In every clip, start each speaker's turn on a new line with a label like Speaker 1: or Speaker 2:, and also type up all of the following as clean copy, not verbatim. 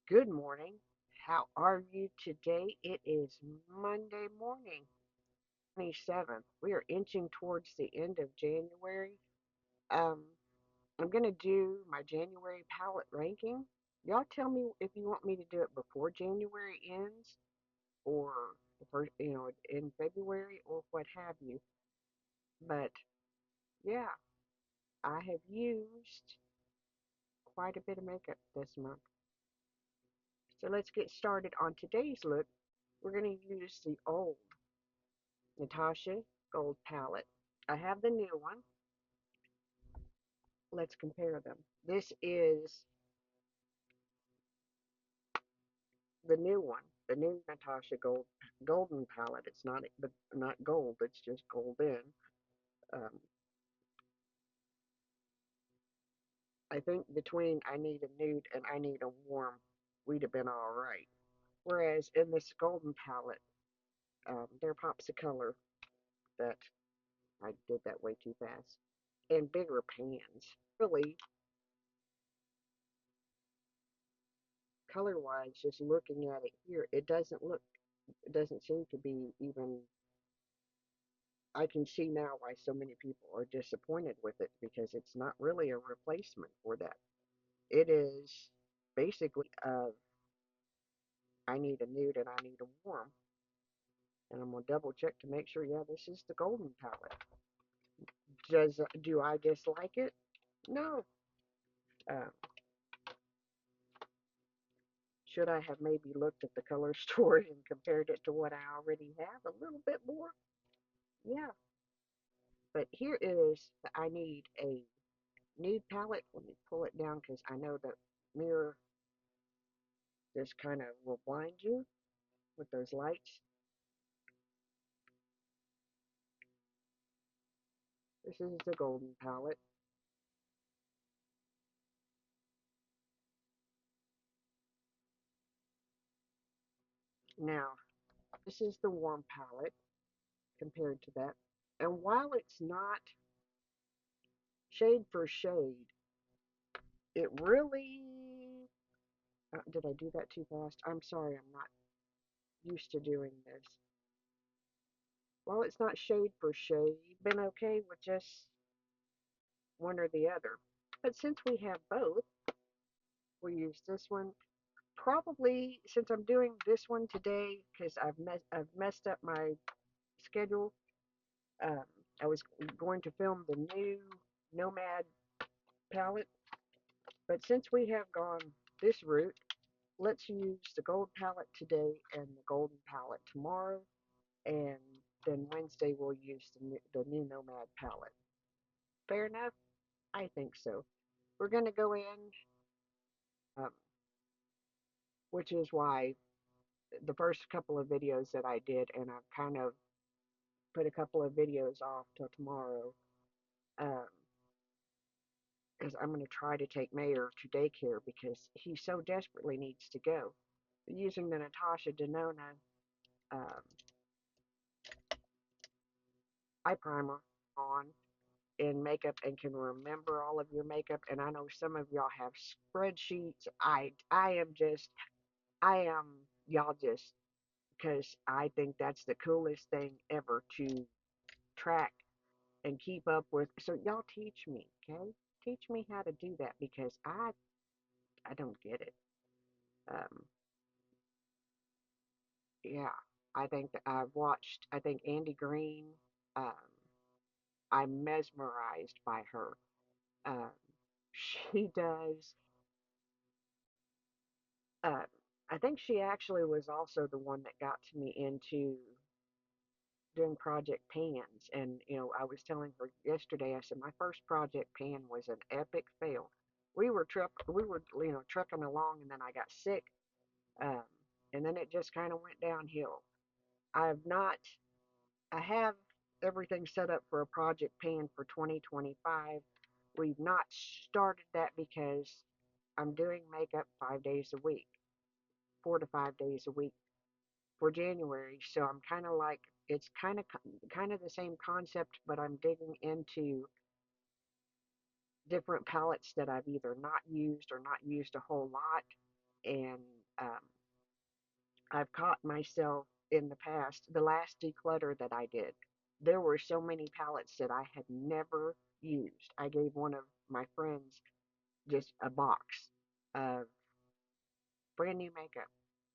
Speaker 1: Good morning. How are you today? It is Monday morning, 27th. We are inching towards the end of January. Um, I'm going to do my January palette ranking. Y'all tell me if you want me to do it before January ends or the first, in February or what have you. But yeah, I have used quite a bit of makeup this month. So let's get started on today's look. We're going to use the old Natasha Gold Palette. I have the new one. Let's compare them. This is the new one, the new Natasha Golden Palette. It's not gold. It's just golden. Um, I think between I need a nude and I need a warm, we'd have been all right. Whereas in this golden palette, there pops a color that I did that way too fast. And bigger pans. Really, color wise, just looking at it here, it doesn't seem to be even. I can see now why so many people are disappointed with it because it's not really a replacement for that. It is basically I need a nude and I need a warm, and I'm gonna double check to make sure. Yeah, this is the golden palette. Do I dislike it? No. Uh, should I have maybe looked at the color story and compared it to what I already have a little bit more? Yeah. But here is I need a nude palette. Let me pull it down because I know the mirror just kind of will blind you with those lights. This is the golden palette. Now, this is the warm palette compared to that. And while it's not shade for shade, it really. Did I do that too fast? I'm sorry, I'm not used to doing this. While it's not shade for shade, been okay with just one or the other. But since we have both, we'll use this one. Probably since I'm doing this one today, because I've messed up my schedule. Um, I was going to film the new Nomad palette, but since we have gone this route, let's use the gold palette today and the golden palette tomorrow, and then Wednesday we'll use the new Nomad palette. Fair enough? I think so. We're going to go in, um, which is why the first couple of videos that I did, and I've kind of put a couple of videos off till tomorrow, um, because I'm going to try to take Mayor to daycare because he so desperately needs to go. Using the Natasha Denona um, eye primer on in makeup and can remember all of your makeup. And I know some of y'all have spreadsheets. I am y'all just because I think that's the coolest thing ever to track and keep up with. So y'all teach me, okay? Teach me how to do that because I don't get it. Um, yeah, I think that I've watched. I think Andy Green. Um, I'm mesmerized by her. Um, she does. Uh, I think she actually was also the one that got to me into doing project pans. And I was telling her yesterday. I said my first project pan was an epic fail. We were trucking along, and then I got sick. Um, and then it just kind of went downhill. I've not. I have everything set up for a project pan for 2025. We've not started that because I'm doing makeup 5 days a week, 4 to 5 days a week for January. So I'm kind of like it's kind of the same concept, but I'm digging into different palettes that I've either not used or not used a whole lot, and Um, I've caught myself in the past, the last declutter that I did, there were so many palettes that I had never used. I gave one of my friends just a box of brand new makeup.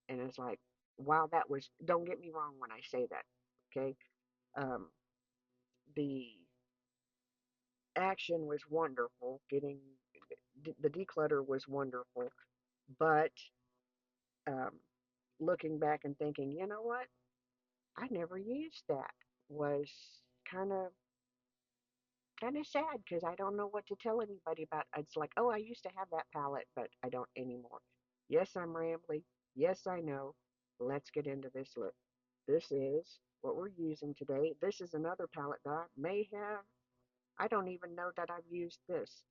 Speaker 1: And it's like, wow, that was, don't get me wrong when I say that, okay? Um, the action was wonderful. The declutter was wonderful. But um, looking back and thinking, you know what? I never used that was kind of kind of sad because I don't know what to tell anybody about. It's like, oh, I used to have that palette, but I don't anymore. Yes, I'm rambling. Yes, I know. Let's get into this look. This is what we're using today. This is another palette that I may have. I don't even know that I've used this.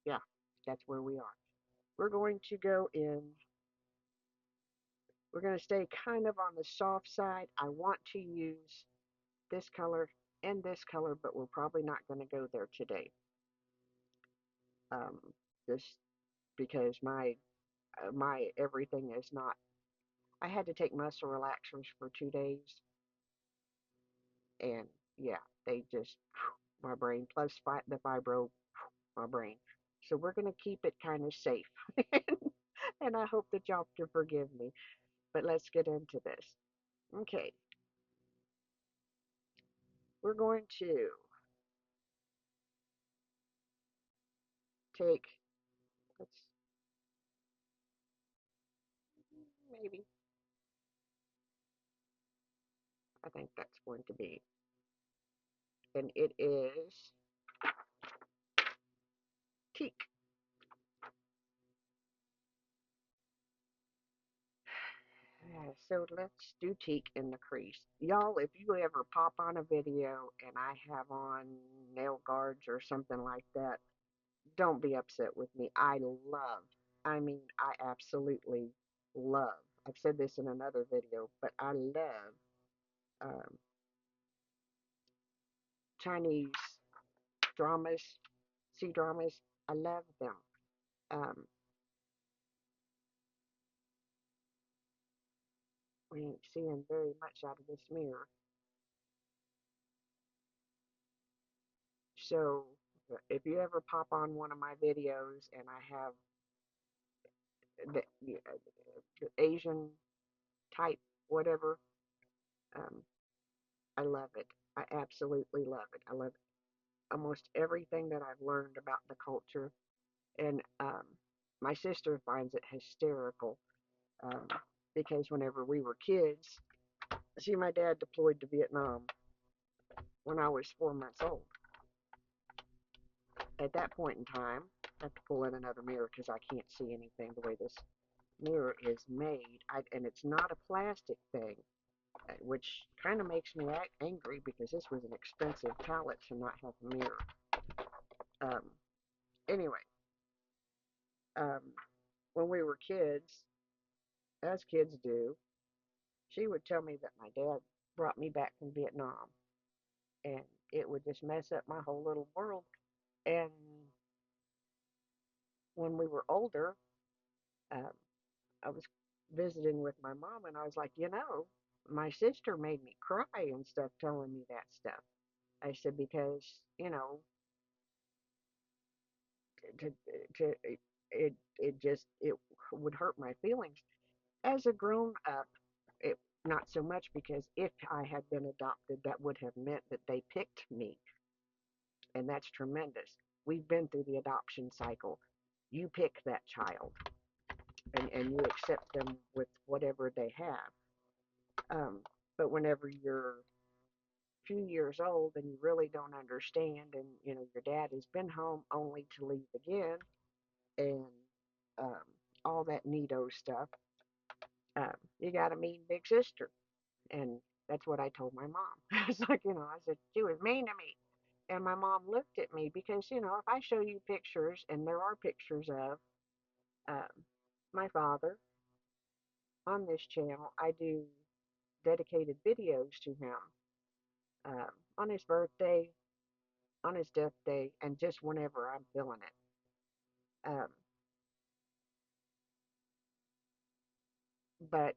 Speaker 1: Yeah, that's where we are. We're going to go in. We're going to stay kind of on the soft side. I want to use this color and this color, but we're probably not going to go there today. Um, this because my everything is not. I had to take muscle relaxers for 2 days, and yeah, they just my brain plus the fibro, my brain. So we're gonna keep it kind of safe, and I hope that y'all can forgive me. But let's get into this. Okay, we're going to take. Let's maybe. I think that's going to be, and it is Teak. Yeah, so let's do Teak in the crease. Y'all, if you ever pop on a video and I have on nail guards or something like that, don't be upset with me. I mean, I absolutely love, I've said this in another video, but I love um, Chinese dramas, C-dramas. I love them. Um, we ain't seeing very much out of this mirror. So if you ever pop on one of my videos and I have the Asian type, whatever. Um, I love it. I absolutely love it. I love almost everything that I've learned about the culture. And my sister finds it hysterical um, because whenever we were kids, see, my dad deployed to Vietnam when I was 4 months old. At that point in time, I have to pull in another mirror because I can't see anything the way this mirror is made. And it's not a plastic thing. Which kind of makes me angry because this was an expensive palette to not have a mirror. Um, anyway, um, when we were kids, as kids do, she would tell me that my dad brought me back from Vietnam, and it would just mess up my whole little world. And when we were older, um, I was visiting with my mom, and I was like, my sister made me cry and stuff, telling me that stuff. I said because to to it would hurt my feelings as a grown up. It not so much because if I had been adopted, that would have meant that they picked me, and that's tremendous. We've been through the adoption cycle. You pick that child, and you accept them with whatever they have. But whenever you're a few years old and you really don't understand, and your dad has been home only to leave again, and um, all that neato stuff. You got a mean big sister, and that's what I told my mom. It's like I said she was mean to me, and my mom looked at me because if I show you pictures, and there are pictures of um, my father on this channel, I do dedicated videos to him on his birthday, on his death day, and just whenever I'm feeling it. Um, but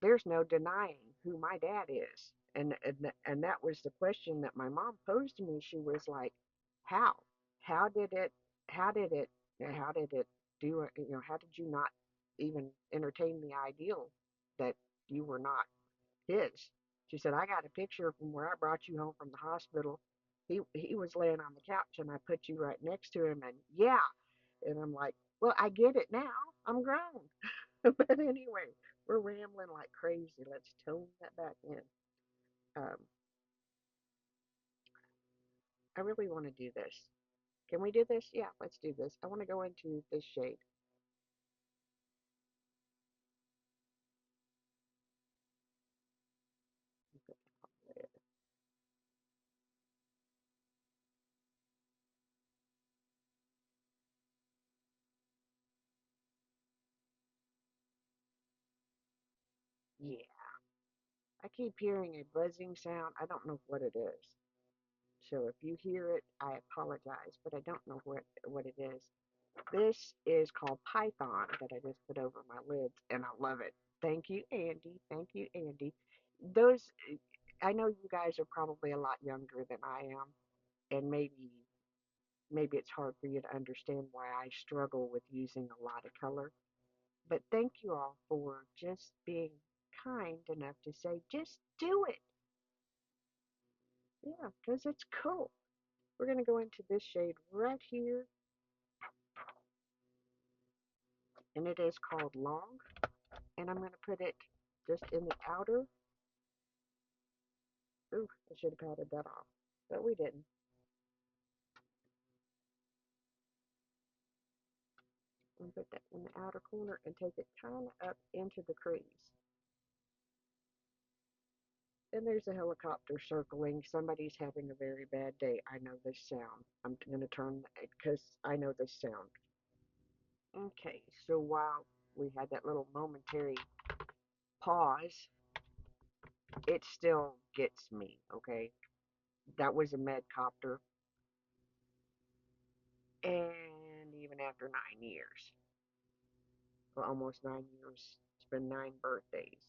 Speaker 1: there's no denying who my dad is. And that was the question that my mom posed to me. She was like, how? How did it, how did it, how did it do it? You know, how did you not even entertain the ideal that you were not his? She said, I got a picture from where I brought you home from the hospital. He was laying on the couch and I put you right next to him, and yeah. And I'm like, well, I get it now. I'm grown. But anyway, we're rambling like crazy. Let's tone that back in. Um, I really want to do this. Can we do this? Yeah, let's do this. I want to go into this shade. Yeah, I keep hearing a buzzing sound. I don't know what it is. So if you hear it, I apologize, but I don't know what it is. This is called Python that I just put over my lids, and I love it. Thank you, Andy. Thank you, Andy. Those, I know you guys are probably a lot younger than I am, and maybe it's hard for you to understand why I struggle with using a lot of color. But thank you all for just being kind enough to say, just do it. Yeah, because it's cool. We're going to go into this shade right here, and it is called Long. And I'm going to put it just in the outer. Ooh, I should have patted that off, but we didn't. And put that in the outer corner and take it kind of up into the crease. And there's a helicopter circling. Somebody's having a very bad day. I know this sound. I'm going to turn because I know this sound. Okay, so while we had that little momentary pause, it still gets me, okay? That was a med copter. And even after 9 years, well, almost 9 years, it's been 9 birthdays.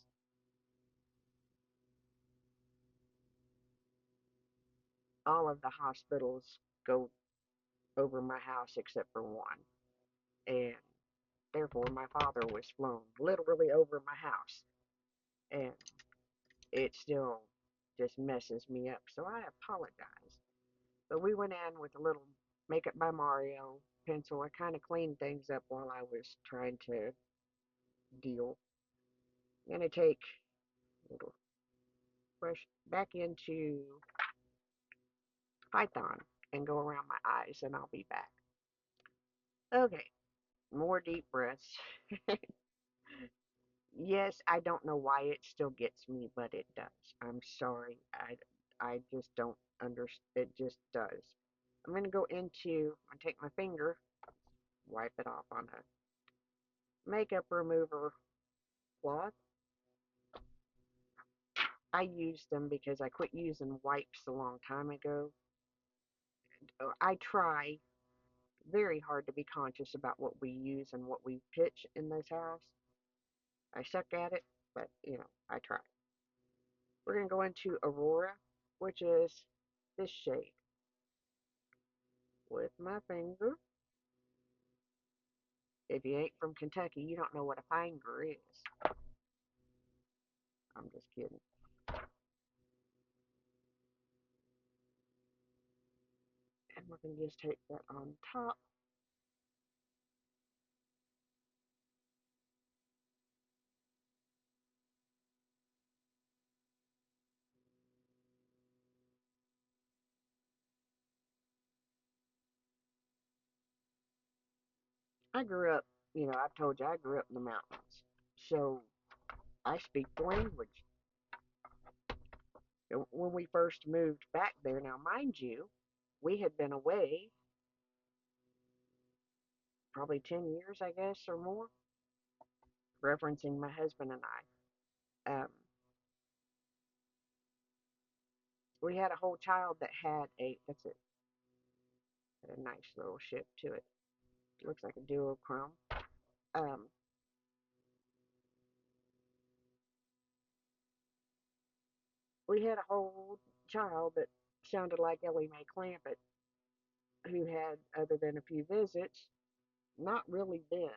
Speaker 1: All of the hospitals go over my house except for one. And therefore, my father was flown literally over my house. And it still just messes me up. So I apologize. But we went in with a little Makeup by Mario pencil. I kind of cleaned things up while I was trying to deal. I'm going to take a little brush back into Python and go around my eyes, and I'll be back. Okay, more deep breaths. Yes, I don't know why it still gets me, but it does. I'm sorry. I just don't understand. It just does. I'm going to go into, I take my finger, wipe it off on a makeup remover cloth. I use them because I quit using wipes a long time ago. I try very hard to be conscious about what we use and what we pitch in this house. I suck at it, but I try. We're going to go into Aurora, which is this shade. With my finger. If you ain't from Kentucky, you don't know what a finger is. I'm just kidding. And we're going to just take that on top. I grew up, I've told you I grew up in the mountains. So I speak the language. When we first moved back there, now mind you, we had been away probably 10 years, I guess, or more, referencing my husband and I. We had a whole child that had that's it, had a nice little shape to it. Looks like a duochrome. Um, we had a whole child that sounded like Ellie Mae Clampett, who had, other than a few visits, not really been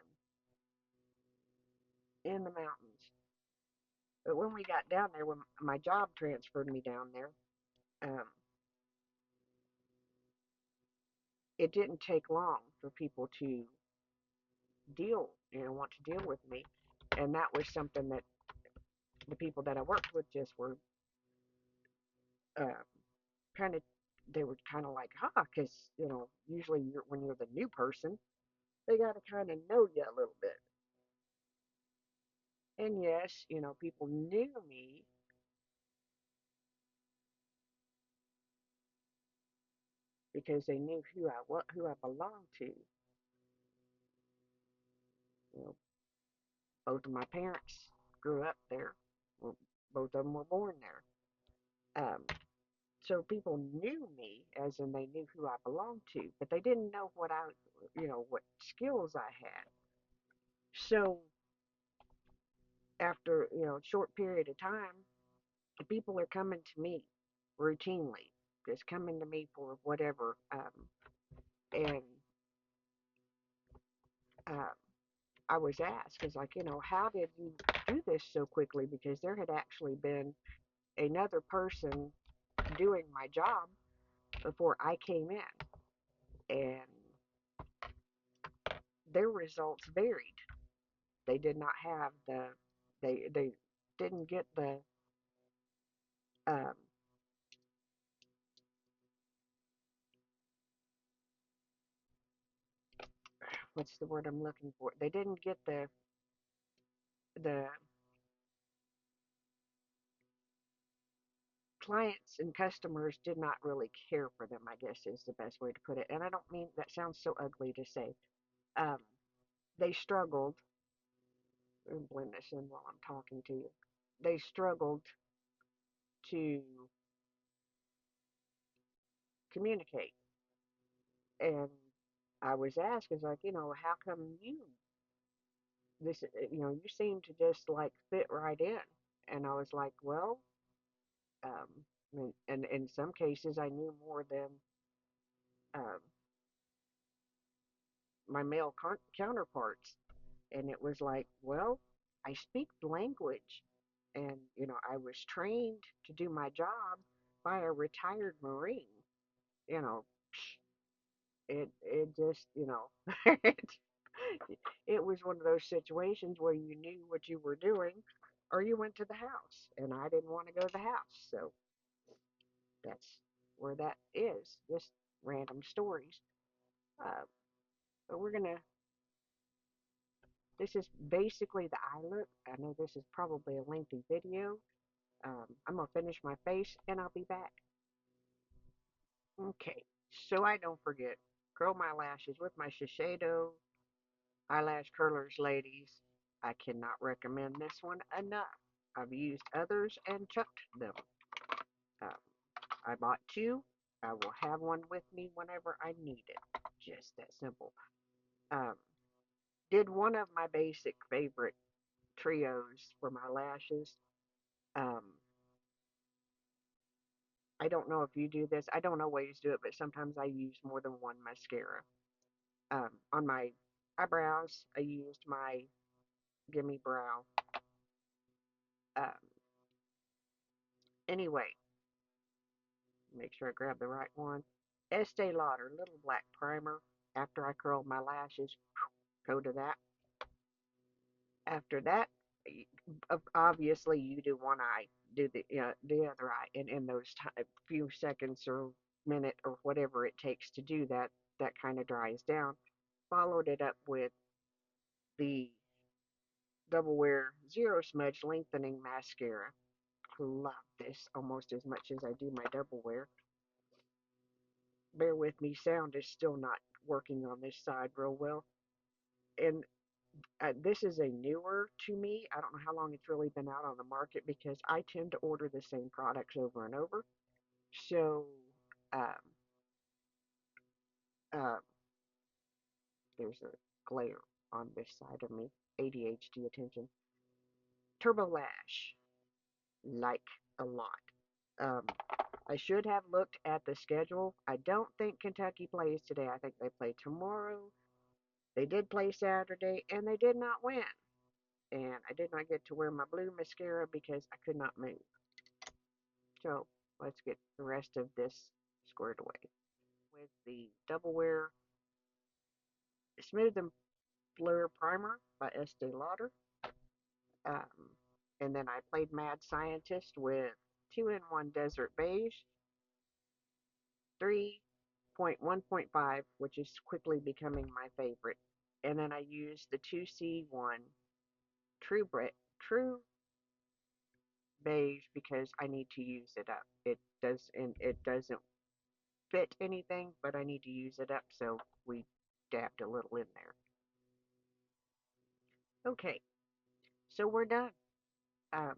Speaker 1: in the mountains. But when we got down there, when my job transferred me down there, um, it didn't take long for people to want to deal with me. And that was something that the people that I worked with just were uh, kind of, they were kind of like, because, usually when you're the new person, they got to kind of know you a little bit. And yes, people knew me because they knew who I belonged to. You know, both of my parents grew up there. Well, both of them were born there. So people knew me, as in they knew who I belonged to, but they didn't know what skills I had. So after, a short period of time, people are coming to me routinely, just coming to me for whatever. And um, I was asked, is like, how did you do this so quickly? Because there had actually been another person doing my job before I came in, and their results varied. They did not have they didn't get um, what's the word I'm looking for? They didn't get the clients and customers did not really care for them, I guess is the best way to put it. And I don't mean that sounds so ugly to say. Um, they struggled. Let me blend this in while I'm talking to you. They struggled to communicate, and I was asked, is like, how come you seem to just like fit right in, and I was like, well, and in some cases I knew more than um, my male counterparts. And it was like, well, I speak the language, and I was trained to do my job by a retired Marine. You know, it just it, it was one of those situations where you knew what you were doing, or you went to the house, and I didn't want to go to the house, so that's where that is. Just random stories. Uh, but we're gonna. This is basically the eye look. I know this is probably a lengthy video. I'm gonna finish my face and I'll be back. Okay, so I don't forget, curl my lashes with my Shiseido eyelash curlers, ladies. I cannot recommend this one enough. I've used others and chucked them. Um, I bought two. I will have one with me whenever I need it. Just that simple. Um, did one of my basic favorite trios for my lashes. Um, I don't know if you do this. I don't always do it, but sometimes I use more than one mascara. On my eyebrows, I used my Gimme Brow. Um, anyway, make sure I grab the right one. Estee Lauder Little Black Primer. After I curl my lashes, go to that. After that, obviously you do one eye, do the other eye, and in those few seconds or minute or whatever it takes to do that, that kind of dries down. Followed it up with the Double Wear Zero Smudge Lengthening Mascara. Love this almost as much as I do my Double Wear. Bear with me, sound is still not working on this side real well. And this is a newer to me. I don't know how long it's really been out on the market because I tend to order the same products over and over. So um, uh, there's a glare on this side of me. ADHD attention. Turbo Lash, like a lot. Um, I should have looked at the schedule. I don't think Kentucky plays today. I think they play tomorrow. They did play Saturday, and they did not win. And I did not get to wear my blue mascara because I could not move. So let's get the rest of this squared away. With the Double Wear Smooth and Blur Primer by Estee Lauder. Um, and then I played Mad Scientist with 2-in-1 Desert Beige, 3.1.5, which is quickly becoming my favorite. And then I used the 2C1 True Beige because I need to use it up. It doesn't fit anything, but I need to use it up, so we dabbed a little in there. Okay, so we're done. Um,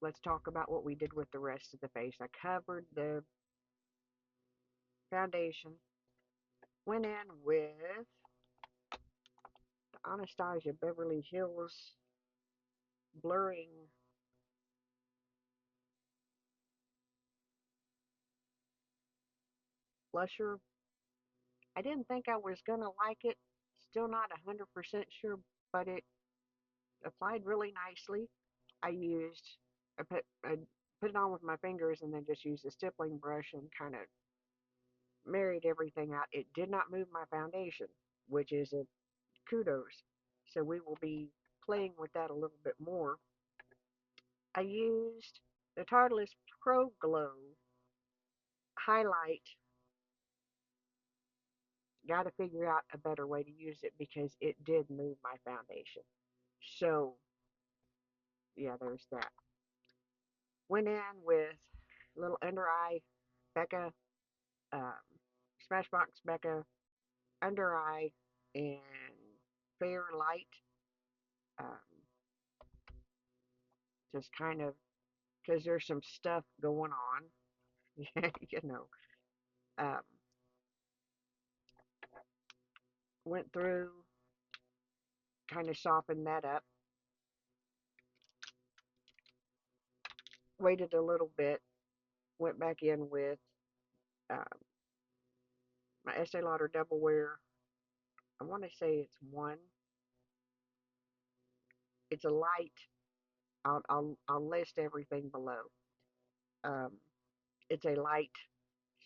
Speaker 1: let's talk about what we did with the rest of the face. I covered the foundation, went in with the Anastasia Beverly Hills blurring blusher. I didn't think I was gonna like it. Still not 100% sure, but it applied really nicely. I used I put it on with my fingers and then just used a stippling brush and kind of married everything out. It did not move my foundation, which is a kudos. So we will be playing with that a little bit more. I used the Tartelist Pro Glow highlight. Got to figure out a better way to use it because it did move my foundation. So yeah, there's that. Went in with little under eye Becca, um, Smashbox Becca under eye and fair light. Um, just kind of because there's some stuff going on, you know. Um, went through, kind of softened that up, waited a little bit, went back in with um, my Estee Lauder Double Wear. I want to say it's one. It's a light. I'll list everything below. Um, it's a light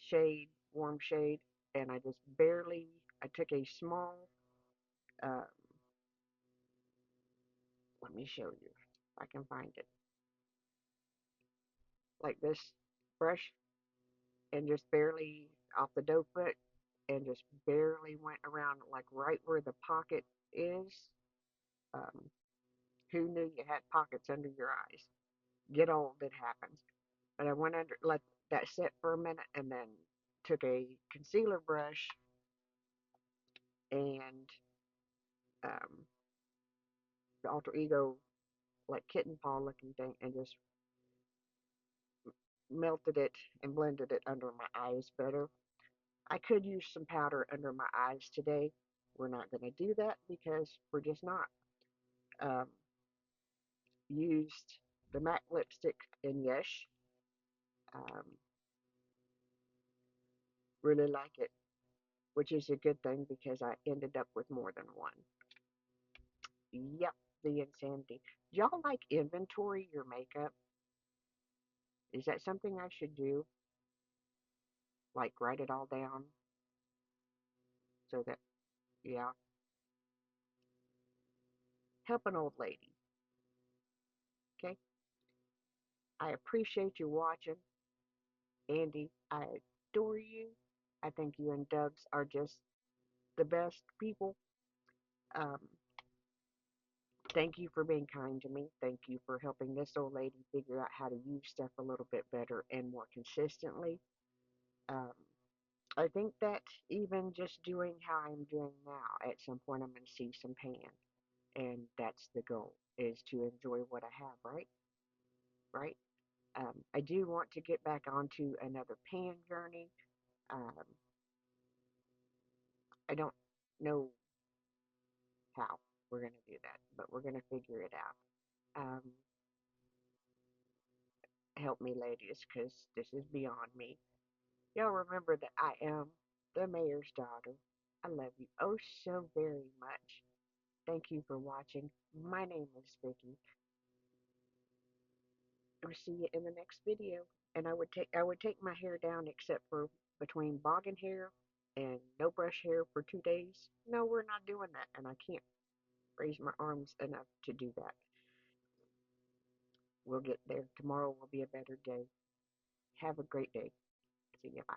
Speaker 1: shade, warm shade, and I just barely. I took a small. Uh, let me show you if I can find it. Like this brush, and just barely off the doe foot, and just barely went around like right where the pocket is. Um, who knew you had pockets under your eyes? Get old, it happens. But I went under, let that sit for a minute, and then took a concealer brush and um, the alter ego like kitten paw looking thing, and just melted it and blended it under my eyes better. I could use some powder under my eyes today. We're not going to do that because we're just not. Um, used the matte lipstick in Yash. Um, really like it, which is a good thing because I ended up with more than one. Yep, the insanity. Do y'all like inventory your makeup? Is that something I should do? Like write it all down so that, yeah, help an old lady. Okay? I appreciate you watching. Andy, I adore you. I think you and Dubs are just the best people. Um, thank you for being kind to me. Thank you for helping this old lady figure out how to use stuff a little bit better and more consistently. Um, I think that even just doing how I'm doing now, at some point I'm going to see some pan, and that's the goal: is to enjoy what I have. Right, right. I do want to get back onto another pan journey. Um, I don't know how we're going to do that, but we're going to figure it out. Um, help me, ladies, because this is beyond me. Y'all remember that I am the mayor's daughter. I love you oh so very much. Thank you for watching. My name is Vicky. I'll see you in the next video. And I would take my hair down except for between bogging hair and no brush hair for 2 days. No, we're not doing that, and I can't raise my arms enough to do that. We'll get there. Tomorrow will be a better day. Have a great day. See you. Bye.